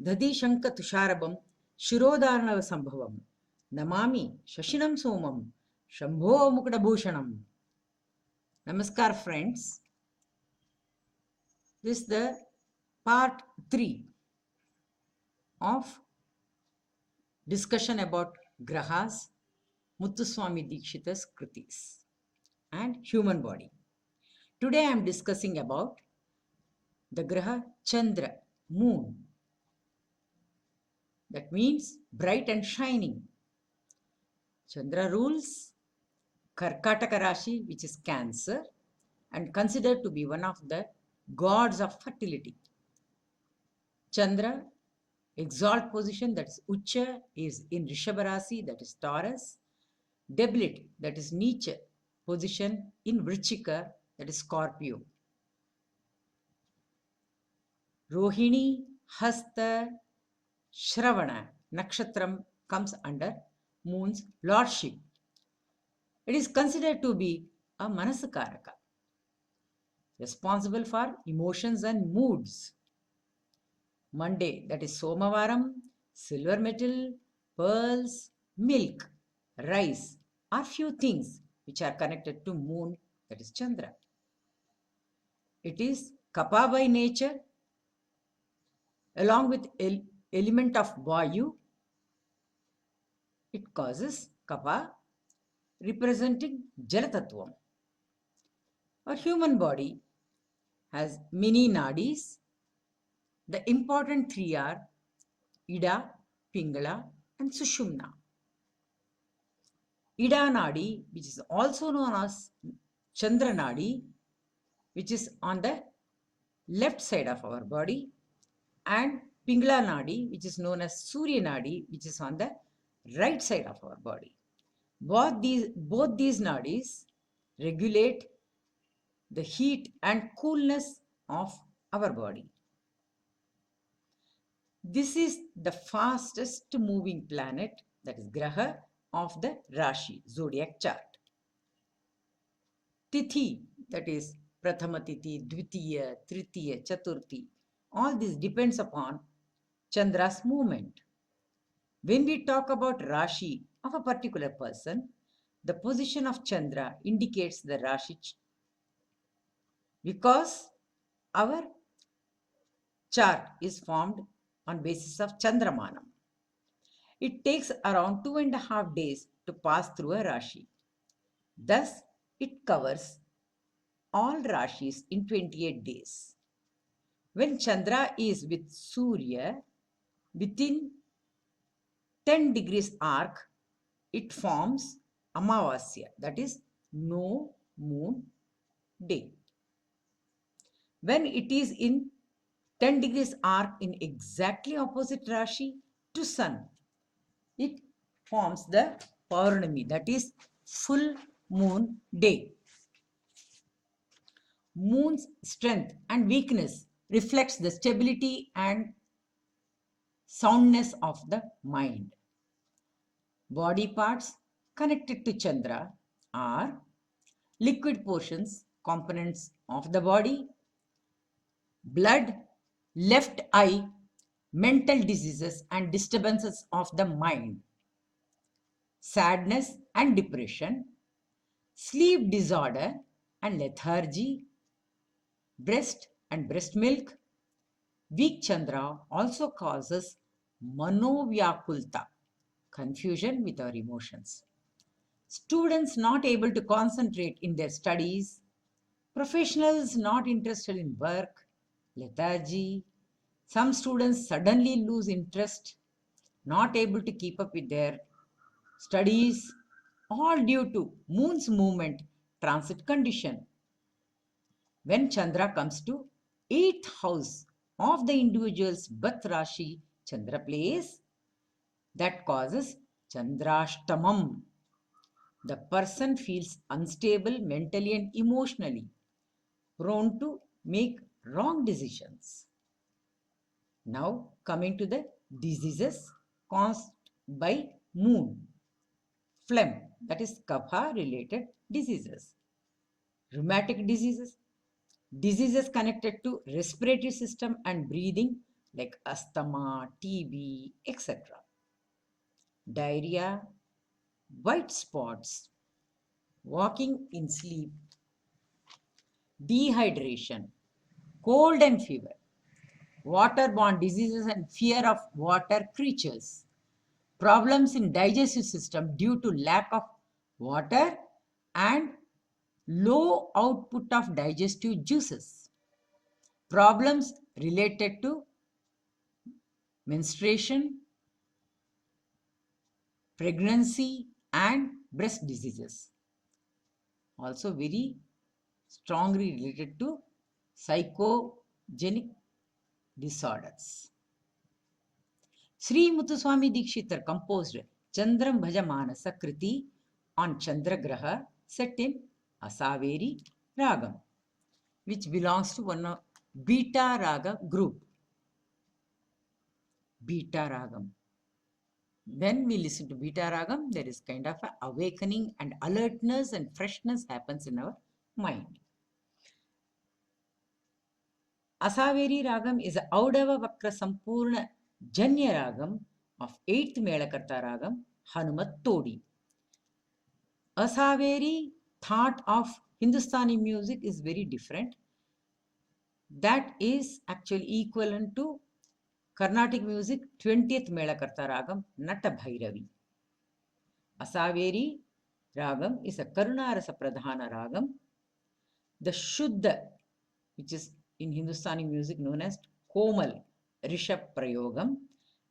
दधिशङ्खतुषारभं शिरोधारणसम्भवं नमामि शशिनं सोमं Shambho मुकुटभूषणम्. Namaskar friends. This is the part 3 of discussion about Grahas, Muthuswami Dikshita's Kritis and human body. Today I am discussing about the Graha Chandra, moon. That means bright and shining. Chandra rules Karkataka Rashi, which is Cancer, and considered to be one of the gods of fertility. Chandra, exalt position, that is Ucha, is in Rishabha Rasi, that is Taurus. Debility, that is Neecha, position in Vrichika, that is Scorpio. Rohini, Hasta, Shravana, Nakshatram comes under moon's lordship. It is considered to be a Manasakaraka, responsible for emotions and moods. Monday, that is Somavaram, silver metal, pearls, milk, rice are few things which are connected to moon, that is Chandra. It is Kapha by nature, along with element of Vayu. It causes Kapha, representing Jalatattvam. Our human body has many nadis. The important three are Ida, Pingala and Sushumna. Ida Nadi, which is also known as Chandra Nadi, which is on the left side of our body, and Pingala Nadi, which is known as Surya Nadi, which is on the right side of our body. Both these nadis regulate the heat and coolness of our body. This is the fastest moving planet, that is Graha, of the Rashi, zodiac chart. Tithi, that is Prathama Tithi, Dvitiya, Tritiya, Chaturthi, all this depends upon Chandra's movement. When we talk about Rashi of a particular person, the position of Chandra indicates the Rashi because our chart is formed on basis of Chandramanam. It takes around 2.5 days to pass through a Rashi. Thus, it covers all Rashis in 28 days. When Chandra is with Surya, within 10 degrees arc, it forms Amavasya, that is no moon day. When it is in 10 degrees arc in exactly opposite Rashi to Sun, it forms the Paurnami, that is full moon day. Moon's strength and weakness reflects the stability and soundness of the mind. Body parts connected to Chandra are liquid portions, components of the body, blood, left eye, mental diseases and disturbances of the mind, sadness and depression, sleep disorder and lethargy, breast and breast milk. Weak Chandra also causes manovyakulta, confusion with our emotions. Students not able to concentrate in their studies, professionals not interested in work, lethargy. Some students suddenly lose interest, not able to keep up with their studies, all due to moon's movement transit condition. When Chandra comes to 8th house of the individual's birth Rashi, Chandra place, that causes Chandrashtamam. The person feels unstable mentally and emotionally, prone to make wrong decisions. Now coming to the diseases caused by moon. Phlegm, that is Kapha related diseases. Rheumatic diseases, diseases connected to respiratory system and breathing like asthma, TB, etc. Diarrhea, white spots, walking in sleep, dehydration, cold and fever, waterborne diseases and fear of water creatures, problems in digestive system due to lack of water and low output of digestive juices, problems related to menstruation, pregnancy and breast diseases, also very strongly related to psychogenic disorders. Sri Muthuswami Dikshitar composed Chandram Bhajamanasa Kriti on Chandragraha set in Asaveri Ragam, which belongs to one of Beta Raga group. Beta Ragam. When we listen to Beta Ragam, there is kind of an awakening and alertness and freshness happens in our mind. Asaveri Ragam is a Audava Vakra Sampurna Janya Ragam of 8th Melakarta Ragam, Hanumat Todi. Asaveri thought of Hindustani music is very different. That is actually equivalent to Carnatic music 20th Melakarta Ragam, Nata Bhairavi. Asaveri Ragam is a Karunarasa Pradhana Ragam. The Shuddha, which is in Hindustani music known as Komal Rishabh Prayogam,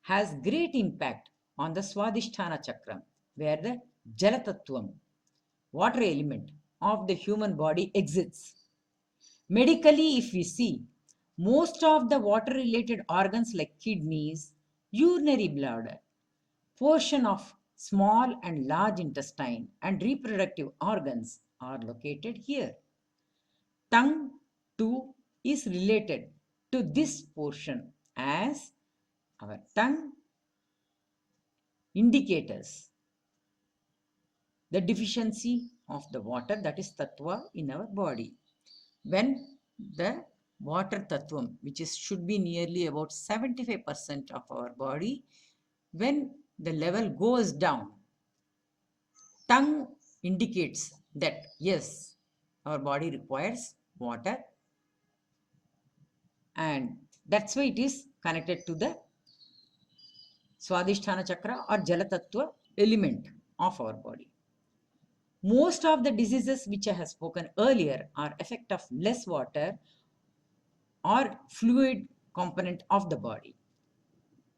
has great impact on the Swadhisthana Chakram, where the Jalatattvam, water element of the human body, exists. Medically, if we see, most of the water related organs like kidneys, urinary bladder, portion of small and large intestine and reproductive organs are located here. Tongue too is related to this portion as our tongue indicators the deficiency of the water, that is tattva, in our body. When the water tattvam, which is should be nearly about 75% of our body, when the level goes down, tongue indicates that yes, our body requires water, and that's why it is connected to the Swadhisthana Chakra or Jalatattva element of our body. Most of the diseases which I have spoken earlier are effect of less water or fluid component of the body.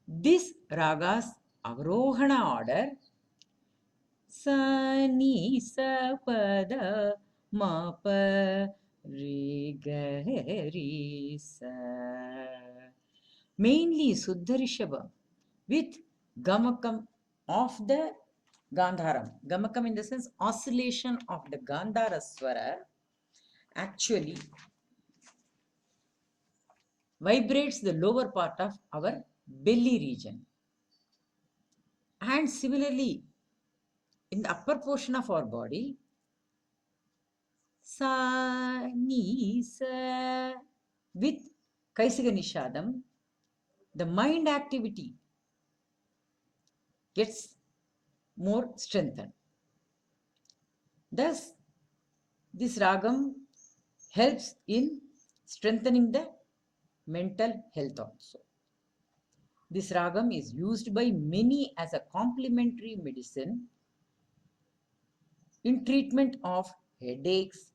This raga's Avarohana order Sa ni sa pada ma pa re ga re sa, mainly Suddha Rishabha with Gamakam of the Gandharam. Gamakam in the sense oscillation of the Gandhara Swara actually vibrates the lower part of our belly region. And similarly, in the upper portion of our body, sa, ni, sa, with Kaisiga Nishadam, the mind activity gets more strengthened. Thus, this ragam helps in strengthening the mental health also. This ragam is used by many as a complementary medicine in treatment of headaches,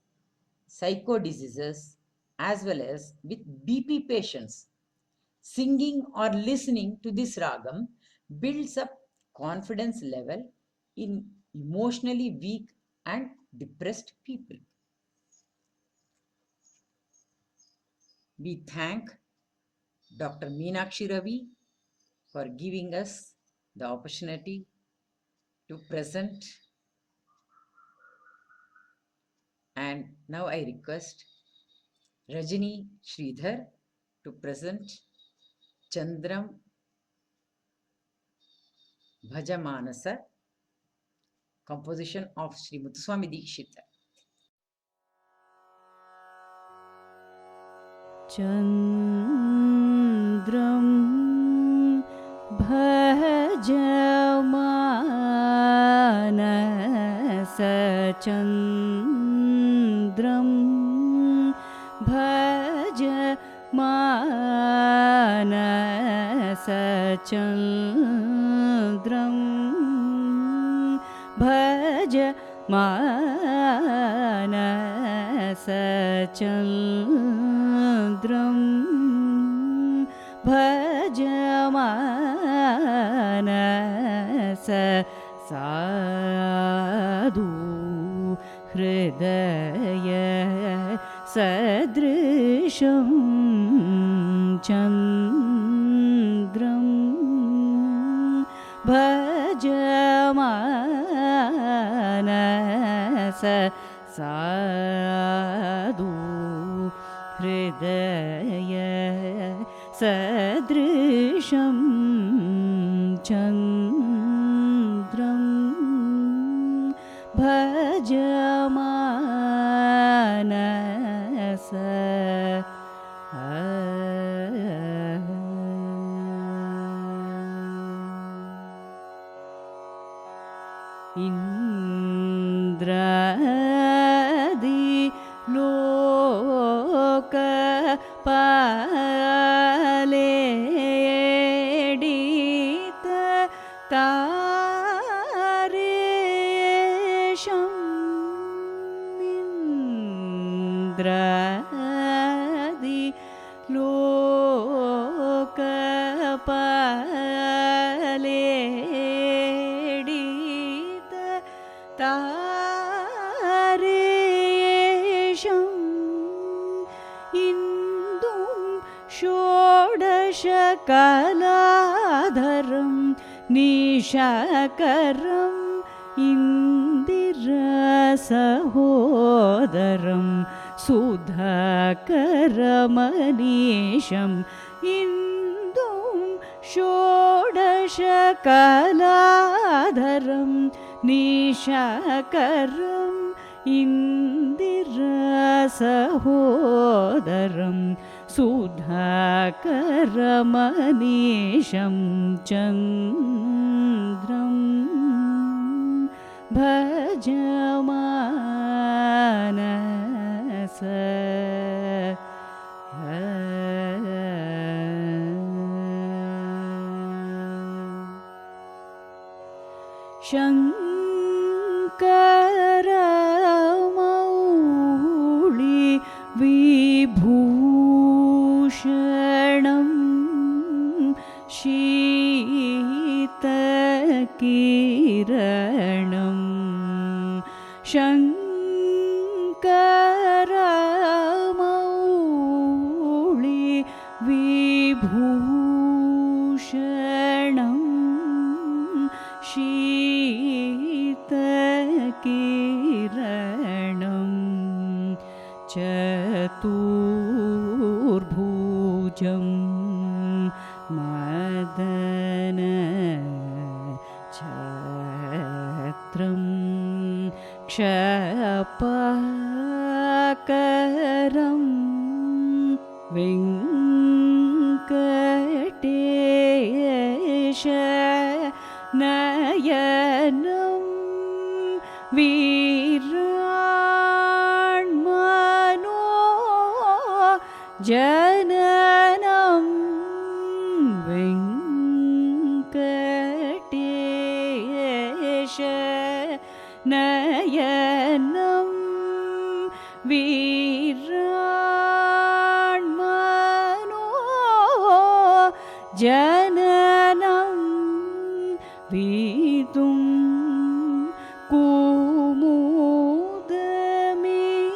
psycho diseases, as well as with BP patients. Singing or listening to this ragam builds up confidence level in emotionally weak and depressed people. We thank Dr. Meenakshi Ravi for giving us the opportunity to present. And now I request Rajini Sridhar to present Chandram Bhajamanasa, composition of Sri Muthuswami Dikshita. Chandram चन्द्रं भज मानसचन्द्रं भज मानसचन्द्रं भज मानस साधु हृदय सदृशं चन्द्रं भज मानस साधु हृदय सदृशं चन्द्रं भज मानस इन्द्रादि लोकपालेडित तारेशम् इन्द्रादि लोकपालेडित तारेशम् इन्दुं षोडशकलाधरं निशाकरम् इन्दिरासहोदरं सुधाकरमनीशम् इन्दुं षोडशकलाधरं निशाकरम् इन्दिरासहोदरं सुधाकरमनीशं चन्द्रं भज मानस शङ्करमौळि विभूषणं शीतकिरणं शङ्करमौळि विभूषणं शीतकिरणं चतुर्भुजं मदन छत्रं क्षपाकरं वेङ्कटेश नयनं वीराण्मनो जननं वेङ्कटेश नयनं वीराण्मनो जननं वीतुं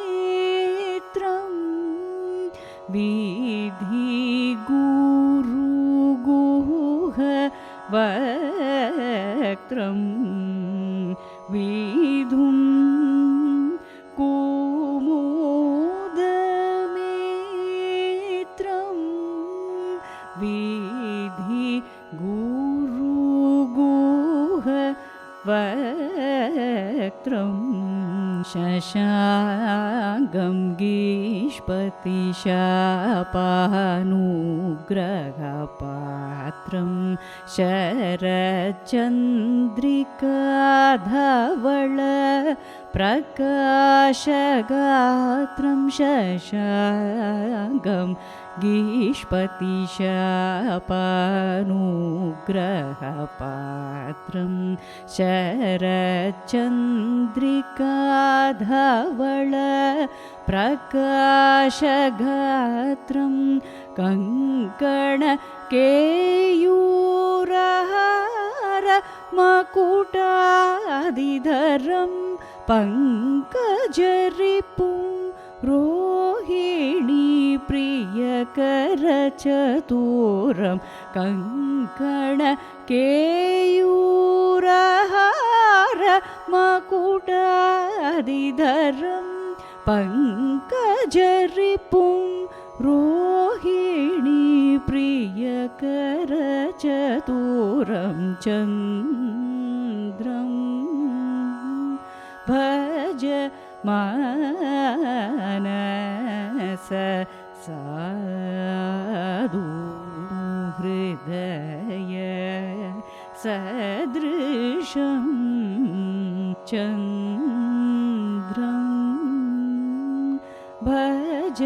कुमुदमित्रं विधिगुरुगुह वक्त्रं विधुं कुमुदमित्रं विधिगुरुगुह वक्त्रं शशाङ्गं गीष्पतिशापानुग्रहपात्रं शरचन्द्रिकाधवल प्रकाशगात्रं शशाङ्कं गीष्पतिशापानुग्रहपात्रं शरच्चन्द्रिकाधवल प्रकाशगात्रं कङ्कणकेयूरहार मकुटादिधरं पङ्कजरिपुं रोहिणी प्रियकरचतुरं कङ्कणकेयूरहार मकुटादिधरं पङ्कजरिपुं रोहिणी प्रियकरचतुरं चन्द्रं भज मानस साधु हृदय सदृशं चन्द्रं भज